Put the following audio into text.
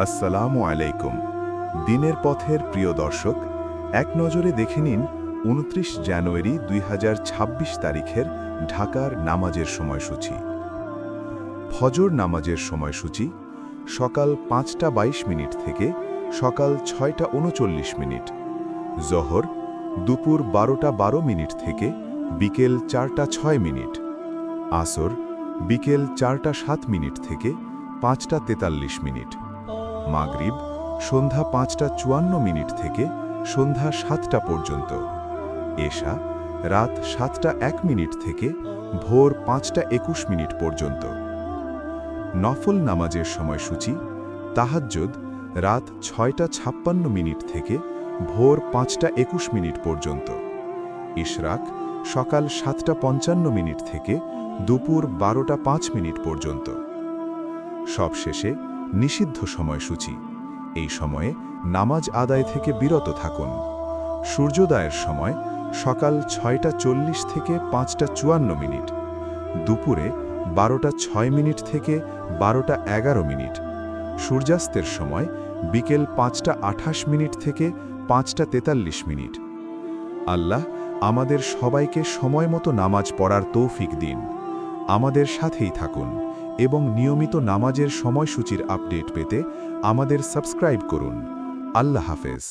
আসসালামু আলাইকুম। দিনের পথের প্রিয় দর্শক, এক নজরে দেখে নিন ২৯ জানুয়ারি ২০২৬ তারিখের ঢাকার নামাজের সময়সূচি। ফজর নামাজের সময়সূচি সকাল ৫টা ২২ মিনিট থেকে সকাল ৬টা ৩৯ মিনিট। জোহর দুপুর ১২টা ১২ মিনিট থেকে বিকেল ৪টা ৬ মিনিট। আসর বিকেল ৪টা ৭ মিনিট থেকে ৫টা ৪৩ মিনিট। মাগরিব সন্ধ্যা ৫টা ৫৪ মিনিট থেকে সন্ধ্যা ৭টা পর্যন্ত। এশা রাত ৭টা ১ মিনিট থেকে ভোর ৫টা ২১ মিনিট পর্যন্ত। নফল নামাজের সময়সূচি তাহাজ্জুদ রাত ৬টা ৫৬ মিনিট থেকে ভোর ৫টা ২১ মিনিট পর্যন্ত। ইশরাক সকাল ৭টা ৫৫ মিনিট থেকে দুপুর ১২টা ৫ মিনিট পর্যন্ত। সবশেষে নিষিদ্ধ সময়সূচি, এই সময়ে নামাজ আদায় থেকে বিরত থাকুন। সূর্যোদয়ের সময় সকাল ৬টা ৪০ থেকে ৫টা ৫৪ মিনিট, দুপুরে ১২টা ৬ মিনিট থেকে ১২টা ১১ মিনিট, সূর্যাস্তের সময় বিকেল ৫টা ২৮ মিনিট থেকে ৫টা ৪৩ মিনিট। আল্লাহ আমাদের সবাইকে সময়মতো নামাজ পড়ার তৌফিক দিন। আমাদের সাথেই থাকুন এবং নিয়মিত নামাজের সময়সূচির আপডেট পেতে আমাদের সাবস্ক্রাইব করুন। আল্লাহ হাফেজ।